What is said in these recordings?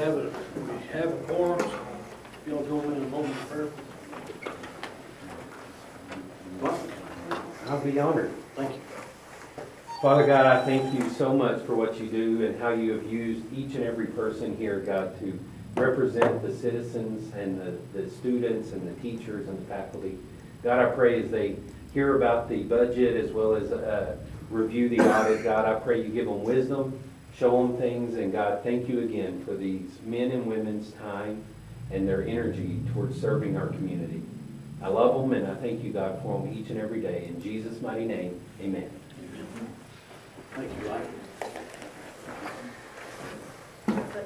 have a quorum, so y'all join me in a moment of prayer. I'll be honored. Thank you. Father God, I thank you so much for what you do and how you have used each and every person here, God, to represent the citizens and the students and the teachers and the faculty. God, I pray as they hear about the budget as well as review the audit, God, I pray you give them wisdom, show them things, and God, thank you again for these men and women's time and their energy towards serving our community. I love them, and I thank you, God, for them each and every day. In Jesus' mighty name, amen. Thank you, Mike.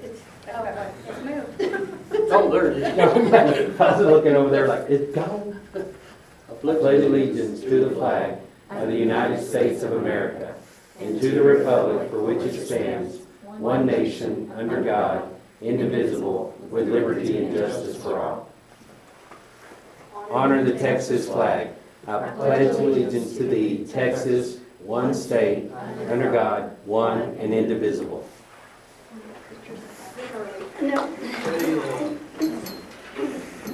It's moved. Oh, there it is. I was looking over there like, it's gone. I pledge allegiance to the flag of the United States of America and to the republic for which it stands, one nation, under God, indivisible, with liberty and justice for all. Honor the Texas flag. I pledge allegiance to thee, Texas, one state, under God, one and indivisible. No.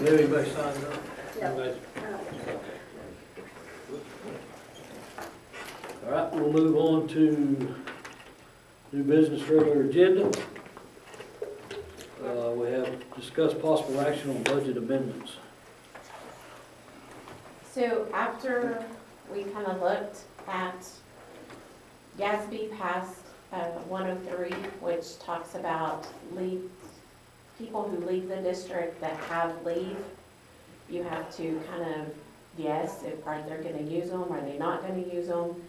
Everybody signed up? Everybody- All right, we'll move on to new business regular agenda. We have discussed possible action on budget amendments. So after we kind of looked at, GASB passed 103, which talks about people who leave the district that have leave. You have to kind of guess if are they going to use them, are they not going to use them?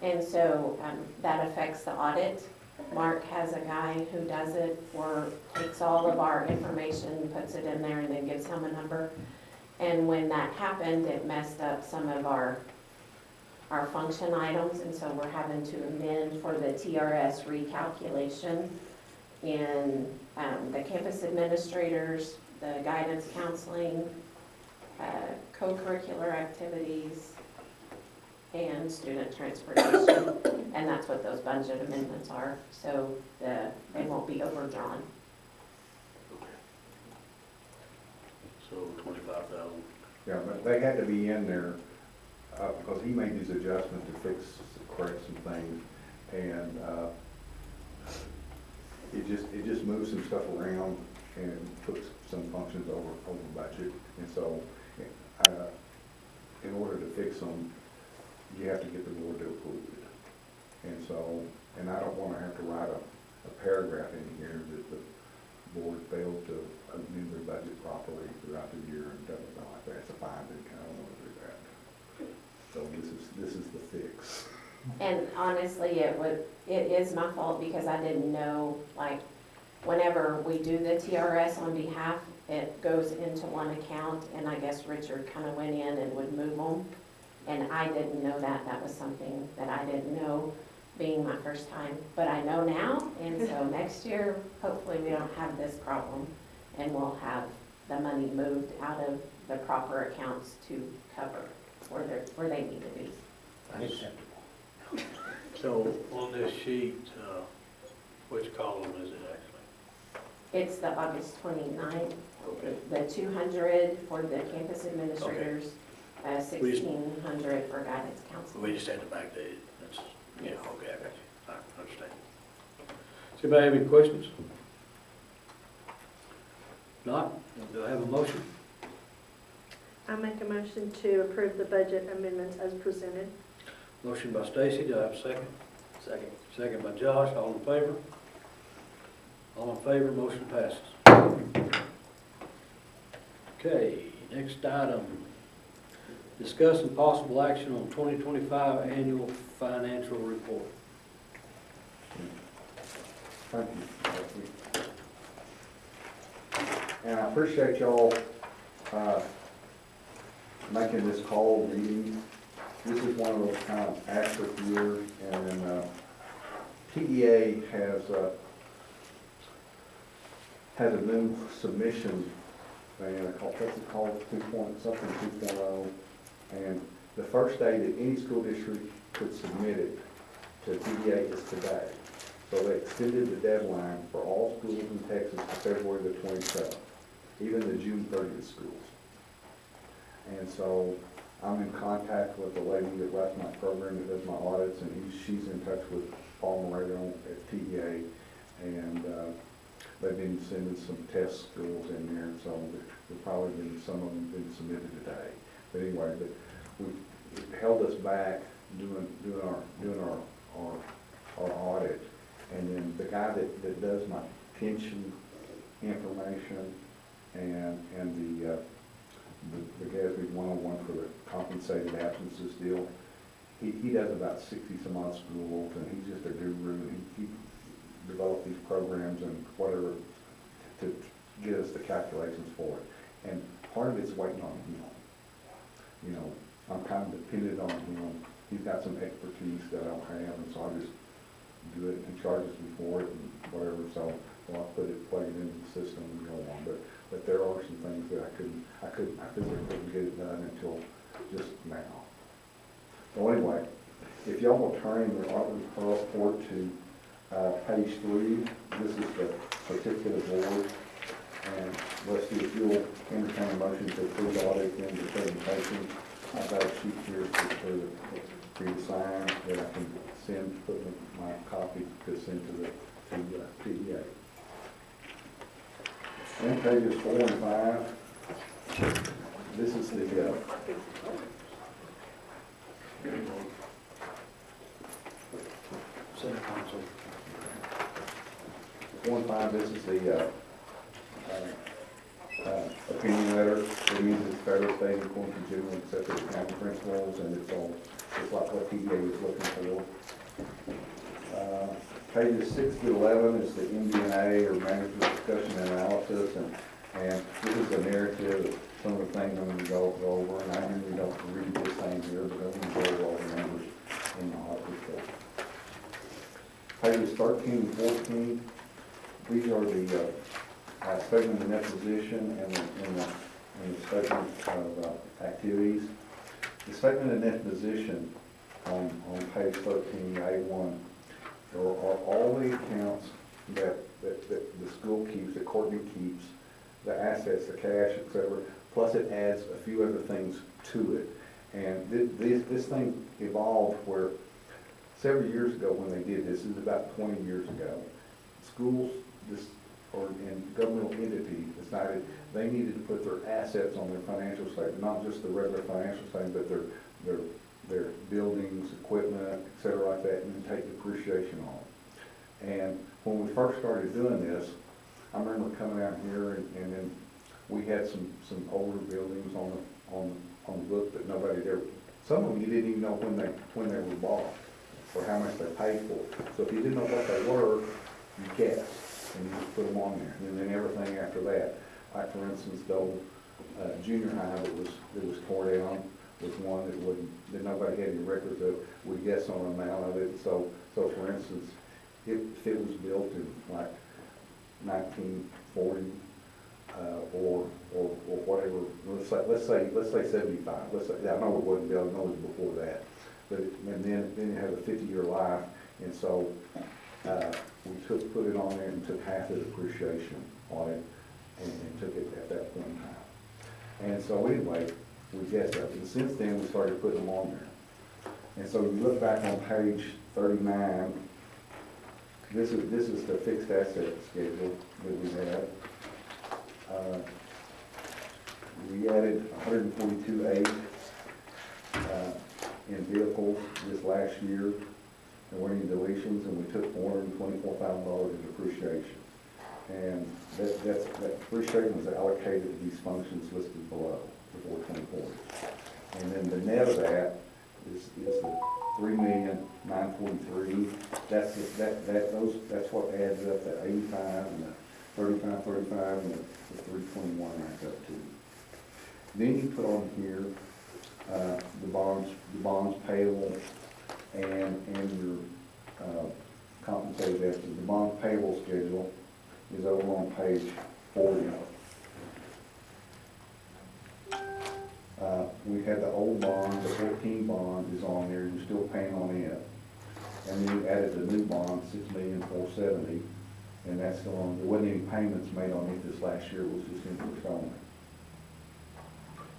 And so that affects the audit. Mark has a guy who does it, or takes all of our information, puts it in there, and then gives him a number. And when that happened, it messed up some of our function items, and so we're having to amend for the TRS recalculation in the campus administrators, the guidance counseling, co-curricular activities, and student transportation. And that's what those budget amendments are, so they won't be overdrawn. So 25,000. Yeah, but they had to be in there, because he made these adjustments to correct some things, and, it just moves some stuff around and puts some functions over budget, and so, in order to fix them, you have to get the board to approve it. And so, and I don't wanna have to write a paragraph in here that the board failed to amend their budget properly throughout the year and stuff like that. It's a finding, I don't wanna do that. So this is the fix. And honestly, it is my fault because I didn't know, like, whenever we do the TRS on behalf, it goes into one account, and I guess Richard kind of went in and would move them. And I didn't know that. That was something that I didn't know, being my first time. But I know now, and so next year, hopefully we don't have this problem, and we'll have the money moved out of the proper accounts to cover where they need to be. So on this sheet, which column is it actually? It's the August 29th, Okay. the 200 for the campus administrators, 1,600 for guidance counselors. We just had to backdate it. That's, yeah, okay, I got you. I understand. Does anybody have any questions? Not? Do I have a motion? I make a motion to approve the budget amendments as presented. Motion by Stacy, do I have a second? Second. Second by Josh, all in favor? All in favor, motion passes. Okay, next item. Discuss and possible action on 2025 annual financial report. Thank you. And I appreciate y'all, making this call meeting. This is one of those kind of asterisk years, and then, TEA has a new submission, and what's it called, 2.0, and the first day that any school district could submit it to TEA is today. So they extended the deadline for all schools in Texas to February the 27th, even the June 30th schools. And so I'm in contact with the lady that runs my program, that does my audits, and she's in touch with Paul Moreno at TEA. And they've been sending some test schools in there, so there's probably been, some of them been submitted today. But anyway, it held us back doing our audit. And then the guy that does my pension information and the GASB 101 for the compensated absences deal, he does about 60 some odd schools, and he's just a guru, and he developed these programs and whatever to get us the calculations for it. And part of it's waiting on him. You know, I'm kind of dependent on him. He's got some expertise that I don't have, and so I just do it and charges me for it and whatever. So I'll plug it into the system and go on. But there are some things that I physically couldn't get it done until just now. So anyway, if y'all will turn your report to page 3, this is the particular board. And let's see if you'll entertain a motion to approve the audit in the presentation. I've got a sheet here for you to sign that I can put my copy to send to the PEA. And pages 4 and 5. This is the City Council. 4 and 5. This is the opinion letter. It uses federal, state, and county general accepted accounting principles, and it's like what PEA is looking for. Pages 6 to 11 is the MD&A, or management discussion and analysis, and this is a narrative of some of the things I'm going to go over, and I usually don't read this thing here, but I'm going to go over all the numbers in the audit report. Pages 13 and 14, these are the statement of net position and the statement of activities. The statement of net position on page 13, A1, are all the accounts that the school keeps, that Courtney keeps, the assets, the cash, etc. Plus it adds a few other things to it. And this thing evolved where several years ago when they did this is about 20 years ago, schools and governmental entities decided they needed to put their assets on their financial statement, not just the regular financial statement, but their buildings, equipment, et cetera, like that, and then take depreciation on it. And when we first started doing this, I remember coming out here and then we had some older buildings on the book that nobody ever, some of them you didn't even know when they were bought or how much they paid for. So if you didn't know what they were, you guessed. And you just put them on there. And then everything after that, like for instance, the old junior high that was tore down was one that nobody had any records of. We guess on the amount of it. So for instance, if it was built in like 1940 or whatever, let's say 75. I know it wasn't built. I know it was before that. But and then it had a 50-year life, and so. We put it on there and took half the depreciation on it and took it at that point in time. And so anyway, we guessed that. And since then, we started putting them on there. And so you look back on page 39, this is the fixed asset schedule that we had. We added 142.8 in vehicles this last year. And we're in deletions, and we took $424,000 in depreciation. And that depreciation was allocated to these functions listed below, the 424. And then the net of that is the $3,943,000. That's what adds up to 85 and the 35 and the 321 adds up to. Then you put on here the bonds payable and your compensated assets. The bond payable schedule is over on page 40. We had the old bond, the 14 bond is on there, you're still paying on it. And then you added the new bond, $6,470,000, and that's going, there wasn't any payments made on it this last year, it was just interest only.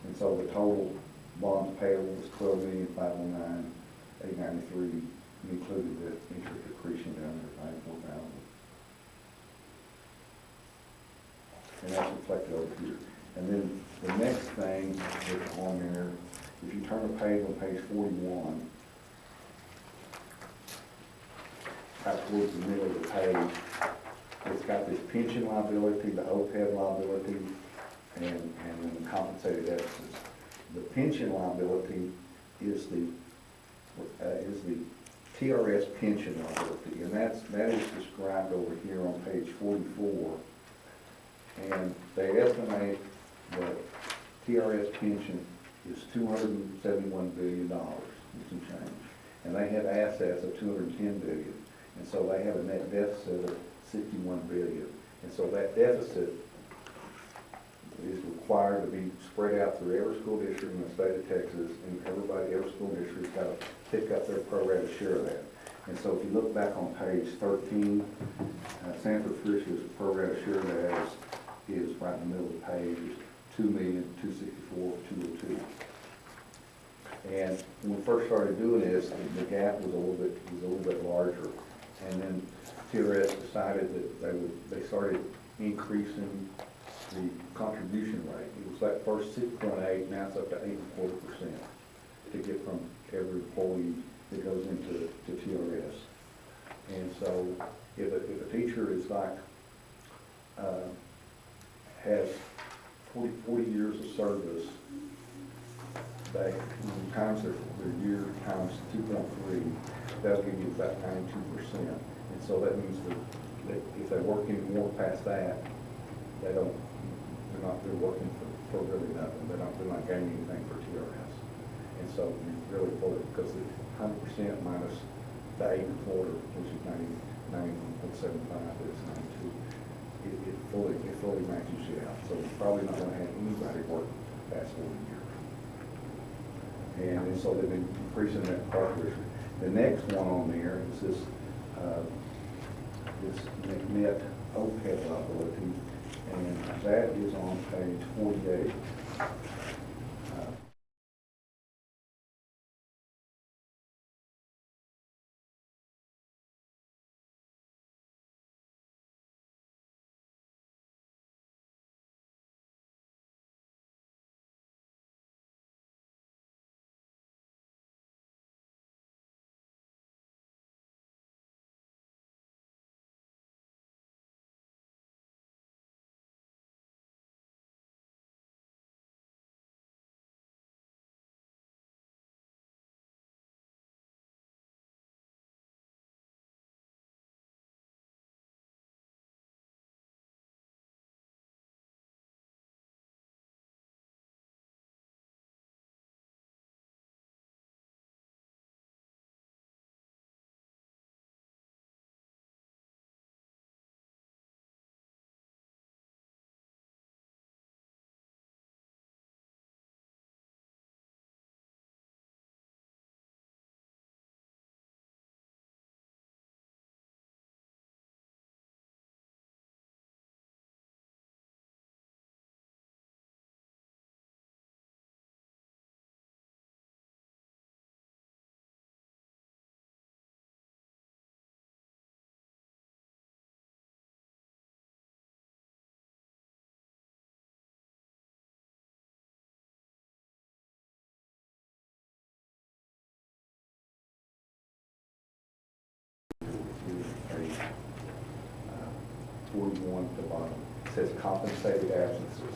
And so the total bonds payable was $12,509,893, included the interest accretion down there, $94,000. And that's reflected over here. And then the next thing that's on there, if you turn the page on page 41, out towards the middle of the page, it's got this pension liability, the OPEB liability, and then the compensated deficits. The pension liability is the TRS pension liability, and that is described over here on page 44. And they estimate that TRS pension is $271 billion and some change. And they have assets of $210 billion. And so they have a net deficit of $61 billion. And so that deficit is required to be spread out through every school district in the state of Texas, and every school district's got to pick up their pro rata share of that. And so if you look back on page 13, Sanford Frisch's pro rata share of that is right in the middle of the page, is $2,264,202. And when we first started doing this, the gap was a little bit larger. And then TRS decided that they started increasing the contribution rate. It was like first 6.8, now it's up to 8.25% to get from every employee that goes into TRS. And so if a teacher is like, has 40 years of service, they times their year times 2.3, that'll give you about 92%. And so that means that if they work any more past that, they're working for really nothing. They're not gaining anything for TRS. And so you really pull it, because the 100% minus the 8.25, which is 91.75, is 92. It fully matches you out. So you're probably not going to have anybody work past 40 years. And so they've been increasing that contribution. The next one on there is this net OPEB liability, and that is on page 48. Page 41 at the bottom. It says compensated absences.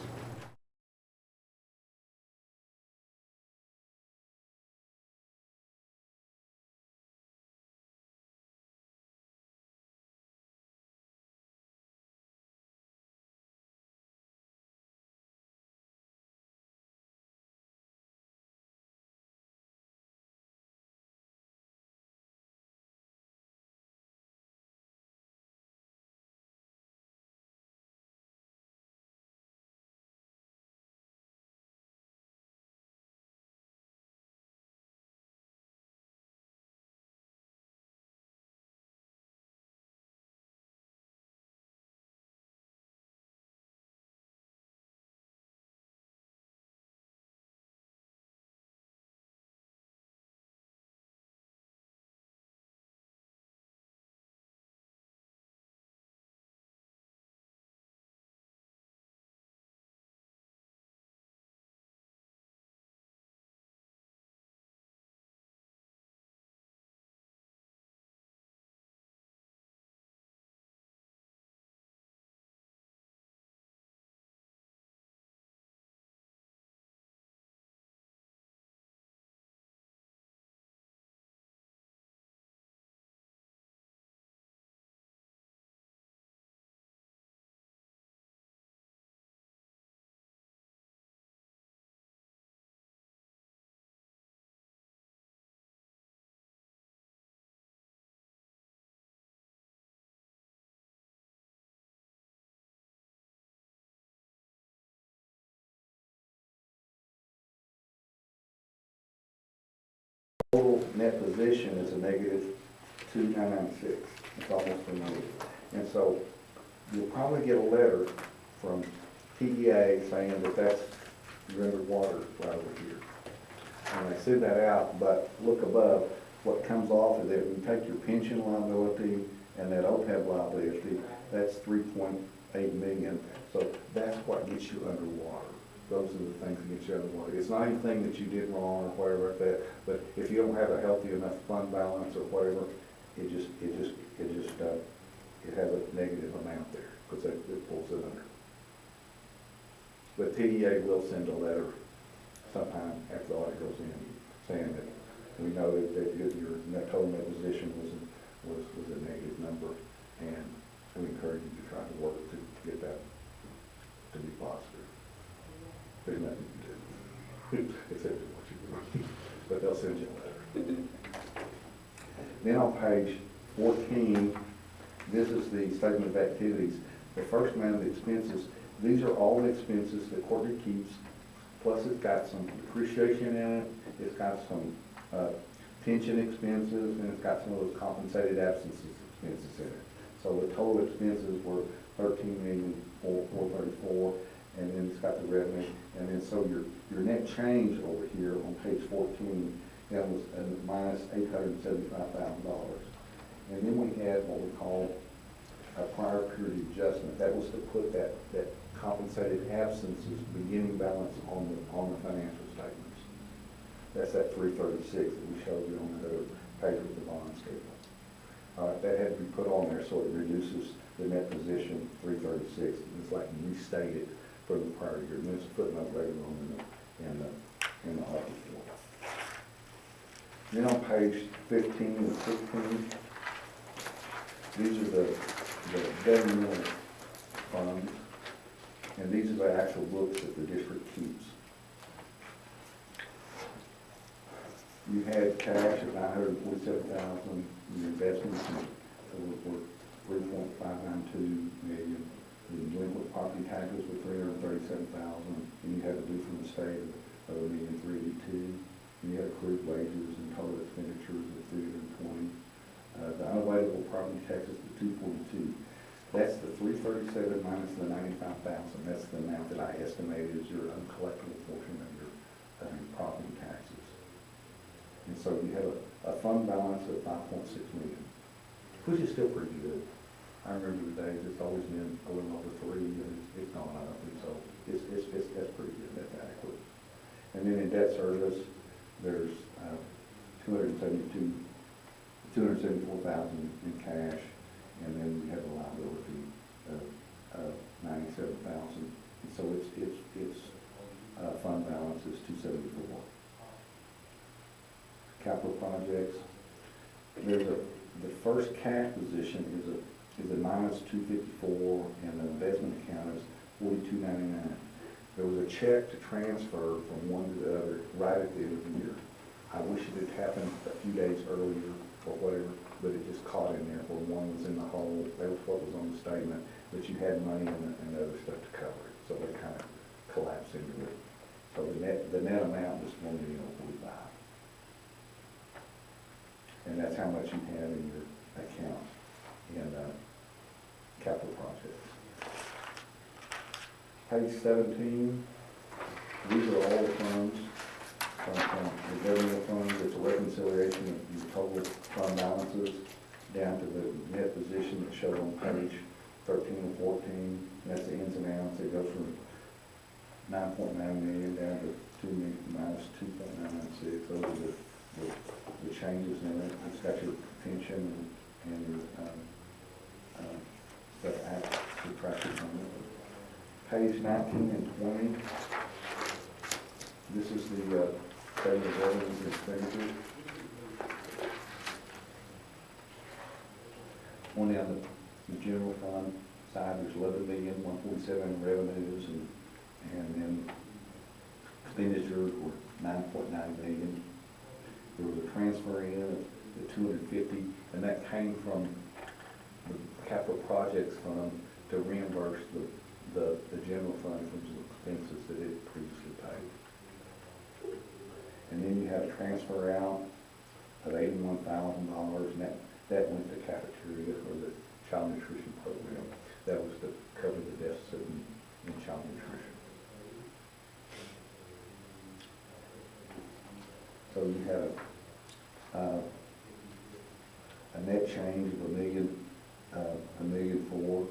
total net position is a negative 2,996. It's almost a million. And so you'll probably get a letter from TEA saying that that's, you're underwater right over here. And they send that out, but look above, what comes off of it, when you take your pension liability and that OPEB liability, that's 3.8 million. So that's what gets you underwater. Those are the things that get you underwater. It's not anything that you did wrong or whatever like that, but if you don't have a healthy enough fund balance or whatever, it has a negative amount there, because it pulls it under. But TEA will send a letter sometime after the audit goes in, saying that we know that your net total net position was a negative number, and we encourage you to try to work to get that to be positive. There's nothing you can do, except do what you do, but they'll send you a letter. Then on page 14, this is the statement of activities. The first amount of the expenses, these are all the expenses that Courtney keeps, plus it's got some depreciation in it, it's got some pension expenses, and it's got some of those compensated absences expenses in it. So the total expenses were $13,434,000, and then it's got the revenue, and then so your net change over here on page 14, that was minus $875,000. And then we had what we call a prior period adjustment. That was to put that compensated absences beginning balance on the financial statements. That's that 336 that we showed you on the other page with the bond schedule. That had to be put on there so it reduces the net position 336. It's like restated for the prior year. And there's a footnote later on in the audit report. Then on page 15 and 16, these are the governmental funds, and these are the actual books that the district keeps. You had cash of $947,000, your investments were $3.592 million. The delinquent property taxes were $337,000, and you had a due from the state of $1,382,000. And you had accrued wages and total expenditures of $320,000. The unavailable property taxes of $242,000. That's the $337,000 minus the $95,000. That's the amount that I estimated is your uncollectible portion of your property taxes. And so you have a fund balance of $5.6 million, which is still pretty good. I remember the days it's always been a little over $3 million, and it's gone up, and so that's pretty good. That's adequate. And then in debt service, there's $274,000 in cash, and then we have a liability of $97,000. And so its fund balance is $274,000. Capital projects, the first cash position is a minus $254,000, and the investment account is $42.99. There was a check to transfer from one to the other right at the end of the year. I wish it had happened a few days earlier or whatever, but it just caught in there where one was in the hole. That was what was on the statement, but you had money and other stuff to cover it. So they kind of collapsed into it. So the net amount was $1,045,000. And that's how much you have in your account in capital projects. Page 17, these are all the funds from the governmental funds. It's a reconciliation of your total fund balances down to the net position that's shown on page 13 and 14. And that's the ins and outs. It goes from 9.9 million down to 2 million minus 2.996. Those are the changes in it. It's got your pension and your stuff subtracted from it. Page 19 and 20, this is the statement of revenues and expenditures. On down the general fund side, there's $11,147,000 in revenues, and then expenditures were $9.9 million. There was a transfer in of the $250,000, and that came from the capital projects fund to reimburse the general fund from some expenses that it previously paid. And then you have a transfer out of $81,000, and that went to cafeteria for the child nutrition program. That was to cover the deficit in child nutrition. So you have a net change of $1,000,004,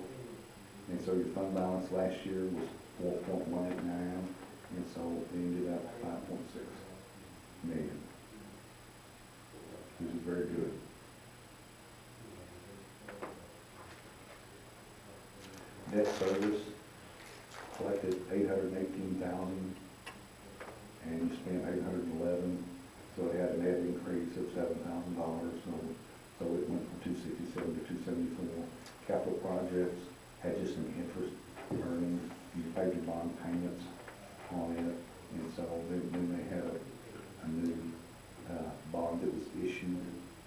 and so your fund balance last year was 4.189, and so it ended up 5.6 million, which is very good. Debt service collected 818,000, and you spent 811, so it had a net increase of $7,000. So it went from 267 to 274. Capital projects had just some interest earnings. You paid your bond payments on it, and so then they had a new bond that was issued.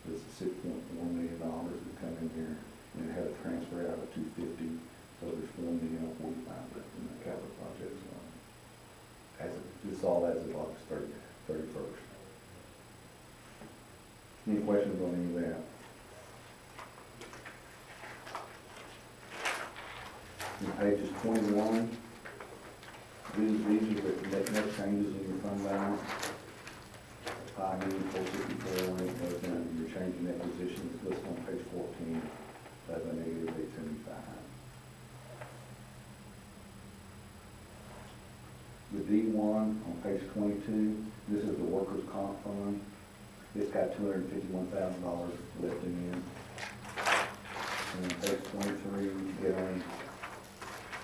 It was $6.4 million that come in there, and it had a transfer out of 250. So there's $4,045,000 left in the capital projects. This all as of August 31st. Any questions on any of that? On pages 21, these are the net changes in your fund balance. 5,464, and it goes down to your change in net position is listed on page 14 of a negative 875. The D1 on page 22, this is the workers' comp fund. It's got $251,000 left in it. And on page 23, you get on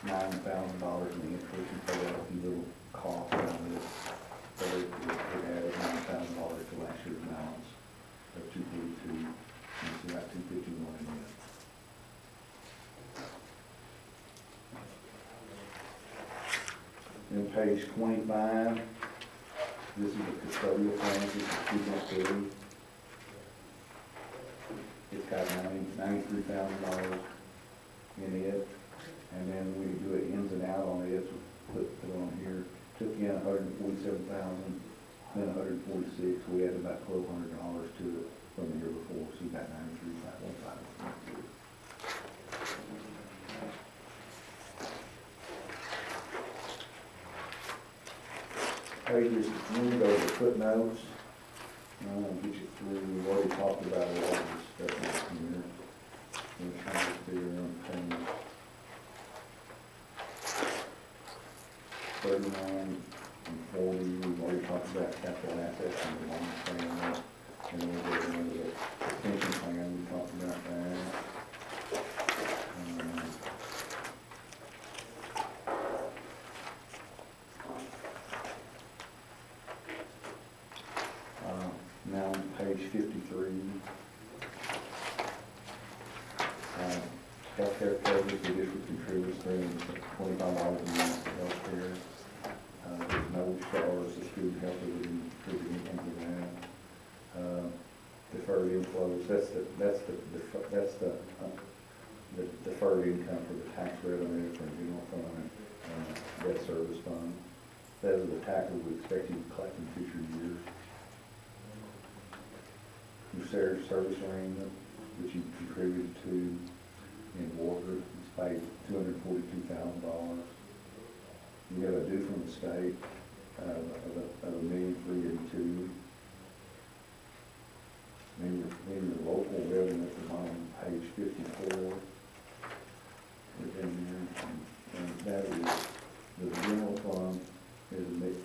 $9,000 in interest and pay out a few little costs on this. So it added $9,000 to last year's balance of 242, and so that 251 in it. Then page 25, this is the custodial fund, this is student food. It's got $93,000 in it, and then we do it ins and out on it, so put on here. Took in $147,000, then $146,000, we added about $1,200 to it from the year before, so you got $93,515. Pages, when we go to footnotes, I want to get you through, we've already talked about a lot of this stuff in here. We're trying to figure on page 39 and 40, we've already talked about capital assets and the loan plan, and then we'll go into the pension plan, we talked about that. Now on page 53, healthcare coverage, the district contributes $325 a month to healthcare. There's no stars, the student health that would contribute into that. Deferred inflows, that's the deferred income for the tax revenue from general fund and debt service fund. Those are the taxes we expect you to collect in future years. Your shared service arrangement, which you contributed to in Walker, it's paid $242,000. You have a due from the state of $1,382,000. Then your local revenue at the bottom, page 54, is in there, and that is the general fund is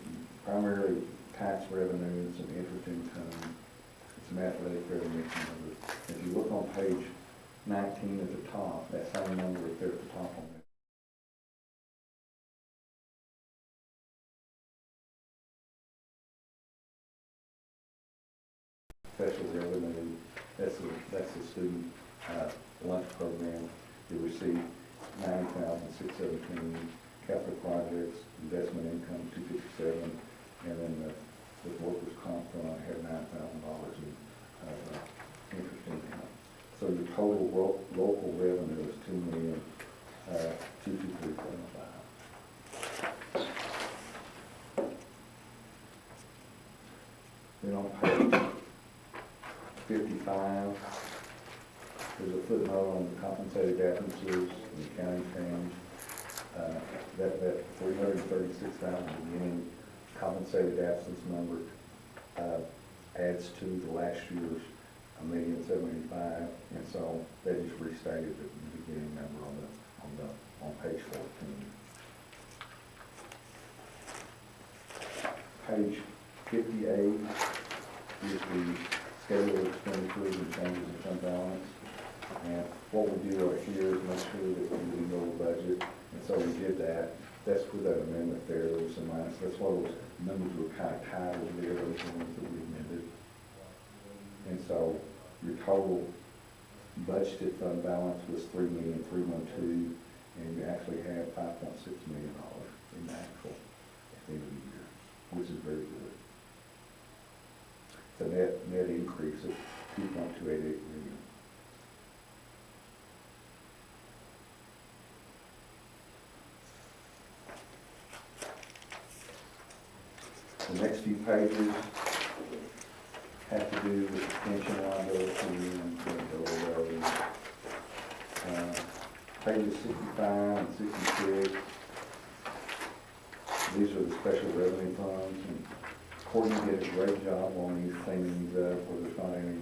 primarily tax revenue and some interest income. It's an athletic revenue number. If you look on page 19 at the top, that same number right there at the top on that. Special revenue, that's the student lunch program. They received $9,617. Capital projects, investment income $257, and then the workers' comp fund had $9,000 in interest income. So your total local revenue is $2,223,75. Then on 55, there's a footnote on the compensated absences and accounting change. That 336,000 beginning compensated absence number adds to the last year's 1,785,000, and so they just restated the beginning number on page 14. Page 58 is the schedule of expenditures and changes in fund balance. And what we do right here is make sure that we know the budget, and so we did that. That's where that amendment there, there was some minus, that's why those numbers were kind of tied over there, those ones that we amended. And so your total budgeted fund balance was $3,312,000, and you actually have $5.6 million in actual at the end of the year, which is very good. It's a net increase of $2.288 million. The next few pages have to do with pension liability and the pages 65 and 66. These are the special revenue funds, and Courtney did a great job on these cleaning these up, where there's not any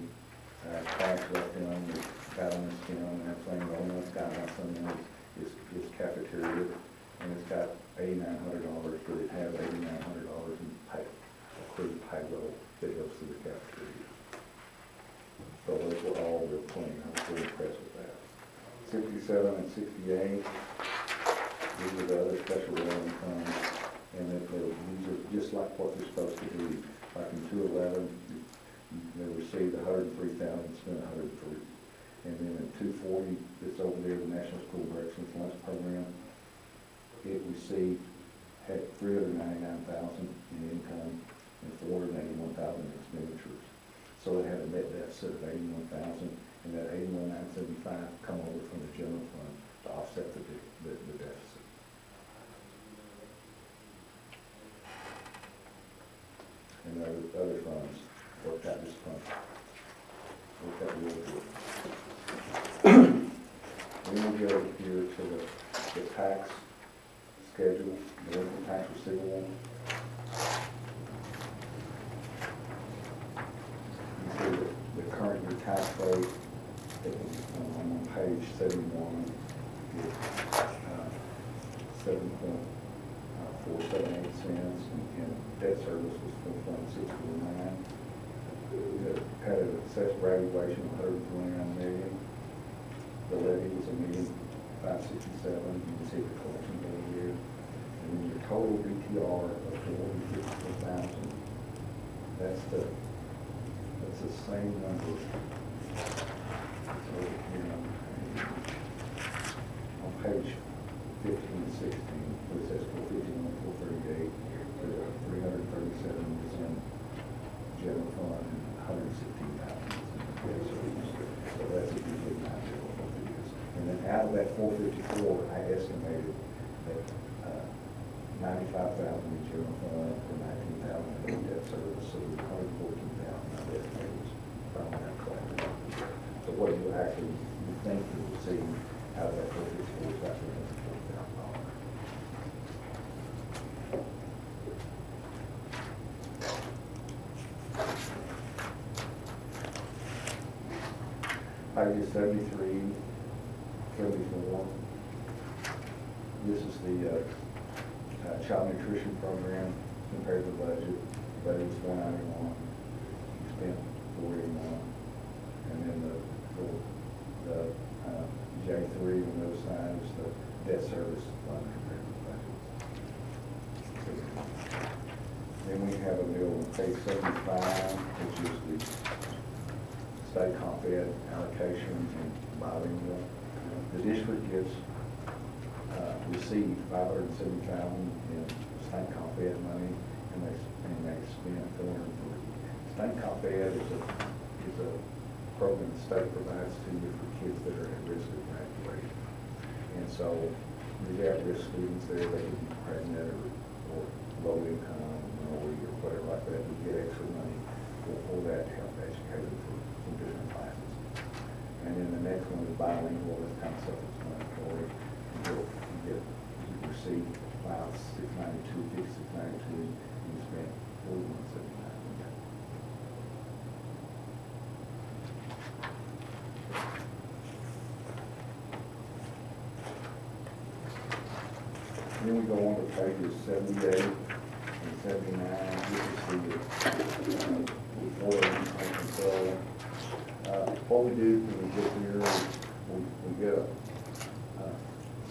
cash left in them, there's balance in them, and that's the only one's got something is cafeteria, and it's got $8,900, but it has $8,900 in accrued payroll that goes to the cafeteria. So those were all real clean. I was really impressed with that. 67 and 68, these are the other special revenue funds, and these are just like what they're supposed to be. Like in 211, they received $103,000, spent $103,000. And then in 240, it's over there, the National School for Excellence Lunch Program, it received, had $399,000 in income and $481,000 in expenditures. So it had a net deficit of $81,000, and that $81,975 come over from the general fund to offset the deficit. And other funds worked out just fine. Worked out really good. Then we go here to the tax schedule, the income tax receivable. You see the current year tax rate on page 71 is 7.478 cents, and debt service was 4.649. It had an assessed valuation of $129 million. The levy was $1,567,000. You can see the collection bill here. And then your total BTR of $454,000. That's the same number. So here on page 15 and 16, where it says 451 and 438, there's 337 is in general fund and 116,000 is in debt service. So that's a good idea of what it is. And then out of that 454, I estimated that 95,000 in general fund and 19,000 in debt service, so there's 114,000 I estimated was from that collector. So what you actually think you will see out of that 454 is about $340,000. Pages 73, 74. This is the child nutrition program compared to the budget. The budget was 491. We spent 481. And then the J3 on the other side is the debt service fund compared to the budget. Then we have a bill on page 75, which is the state comp ed allocations and bilingual. The district received $570,000 in state comp ed money, and they spent $403,000. State comp ed is a program the state provides to you for kids that are at risk of graduation. And so these at-risk students there, they can be pregnant or low income, minority or whatever like that, we get extra money for that to help educate them for for different classes. And then the next one is bilingual, that's kind of self-explanatory. You receive about $692, $56.92, and you spend $41.79. Then we go on to pages 78 and 79. This is the report on income control. What we do when we get here, we get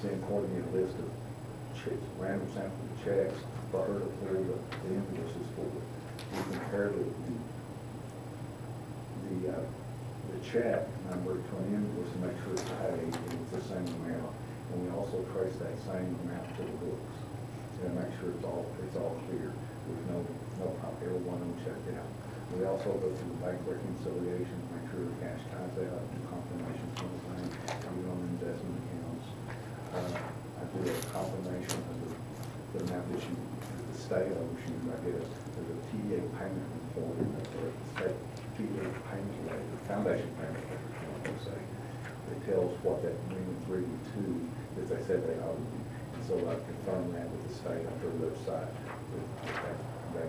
send Courtney a list of checks, random sample checks for her to clear the invoices for. We compare the check number to an invoice to make sure it's paid and it's the same amount. And we also trace that same amount to the books and make sure it's all clear. There's no problem, everyone will check it out. We also go through the bank reconciliation, make sure the cash ties out, do confirmations from the bank, do on investment accounts. I do a confirmation of the amount that the state owes you. There's a TDA payment report, or a state TDA payment letter, foundation payment letter, I would say. It tells what that means, reading to, that they said they owe you. And so I confirm that with the state on their website. They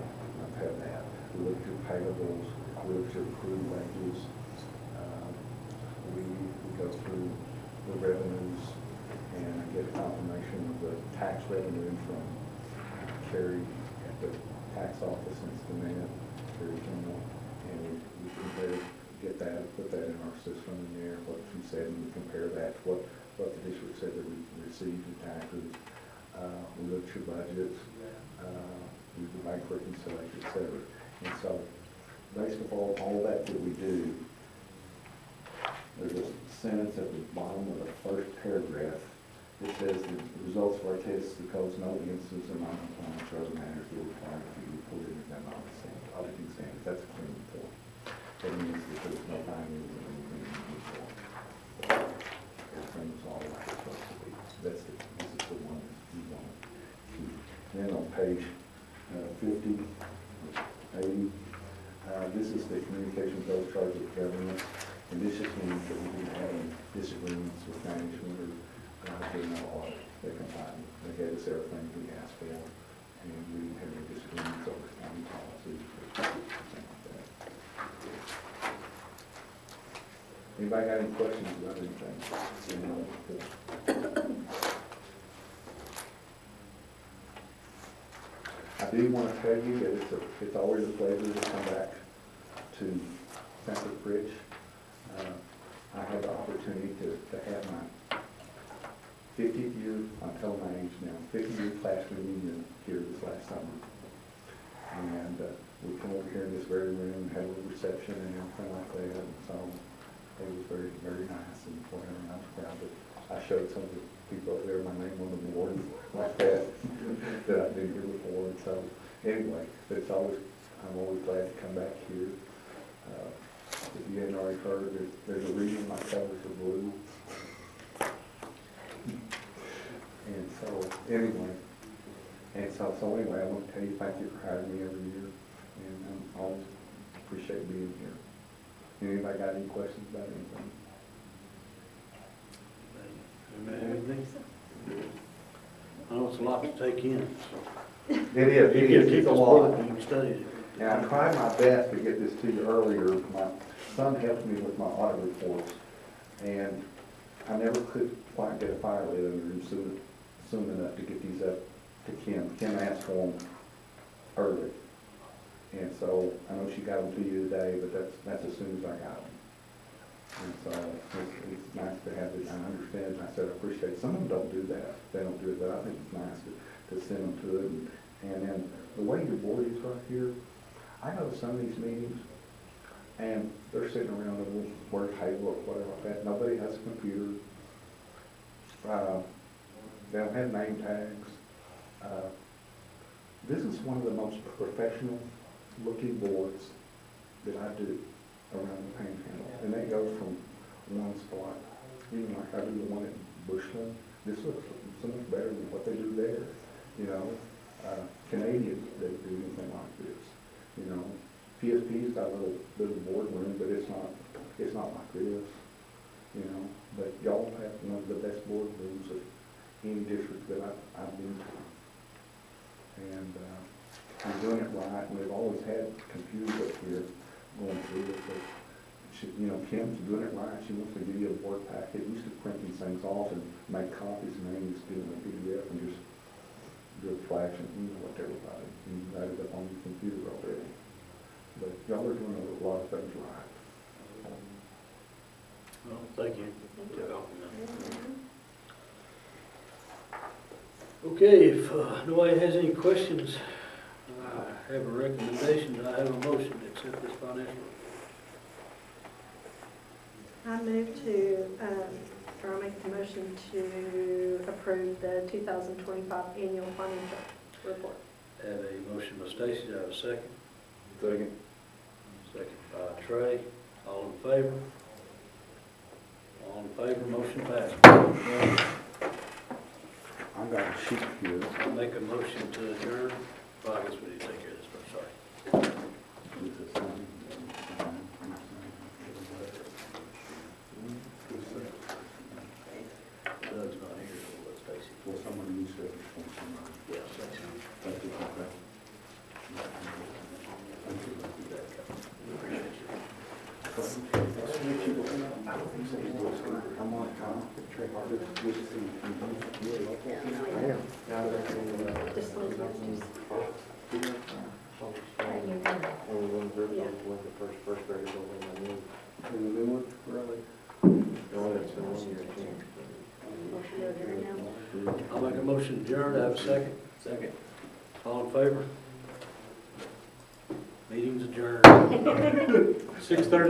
have that. We look at your payables, we look at your accrued wages. We go through the revenues and get a confirmation of the tax revenue from Kerry at the tax office in Stinnett, Kerry General, and we compare, get that, put that in our system in there, what she said, and we compare that to what the district said that we received in taxes. We look at your budgets, we do bank reconciliation, et cetera. And so, based upon all that we do, there's a sentence at the bottom of the first paragraph that says the results of our tests because no instances of non-compliance or other matters will require to be reported in that auditing standards. That's a clean report. That means that there's no findings in anything in the report. Everything is all like it's supposed to be. This is the one that you want to keep. Then on page 50, 80, this is the communication of those charged with government. And this just means that we've been having disagreements with management or doing our audit. They complied. They gave us everything we asked for, and we didn't have any disagreements over county policies or something like that. Anybody got any questions about anything? I do want to tell you that it's always a pleasure to come back to Sanford Bridge. I had the opportunity to have my 50th year, I'm telling my age now, 50-year class reunion here this last summer. And we come over here in this very room, had a little reception and everything like that. And so it was very, very nice and whatever, and I was proud that I showed some of the people up there my name on the board like that I've been here before. And so anyway, I'm always glad to come back here. If you hadn't already heard, there's a reason my colors are blue. And so anyway, I want to tell you thank you for having me every year, and I always appreciate being here. Anybody got any questions about anything? Anything? I know it's a lot to take in. It is. It's a lot. You can study it. And I tried my best to get this to you earlier. My son helped me with my audit reports, and I never could quite get a file in soon enough to get these up to Kim. Kim asked for them early, and so I know she got them to you today, but that's as soon as I got them. And so it's nice to have it. I understand. I said I appreciate it. Some of them don't do that. They don't do it, but I think it's nice to send them to it. And then the way your board is right here, I go to some of these meetings, and they're sitting around a little word table or whatever like that. Nobody has a computer. They don't have name tags. This is one of the most professional looking boards that I do around the Panhandle. And they go from one spot, even like I do the one at Bushland. This looks so much better than what they do there. You know, Canadians, they do anything like this. You know, PSP's got a little boardroom, but it's not like this, you know. But y'all have one of the best boardrooms of any district that I've been to. And, you're doing it right, and we've always had computers up here going through it, but she, you know, Kim's doing it right. She wants to give you a board packet. Used to print these things off and make copies, and then just do it in a PDF and just do a flash and email it to everybody. And you write it up on your computer already. But y'all are doing a lot of things right. Well, thank you. Okay, if nobody has any questions, I have a recommendation, I have a motion to accept this financial. I move to, or I'll make the motion to approve the 2025 annual financial report. I have a motion by Stacy, do I have a second? Second. Second by Trey, all in favor? All in favor, motion passed. I got a sheet here. I make a motion to adjourn. Well, I guess we need to take care of this first, sorry. Doug's not here, so let Stacy. Well, someone needs to respond to mine. Yeah, Stacy. Thank you, okay. I'm on time. Just leave that, just- Motion to adjourn now. I'll make a motion to adjourn, do I have a second? Second. All in favor? Meeting's adjourned. 6:30.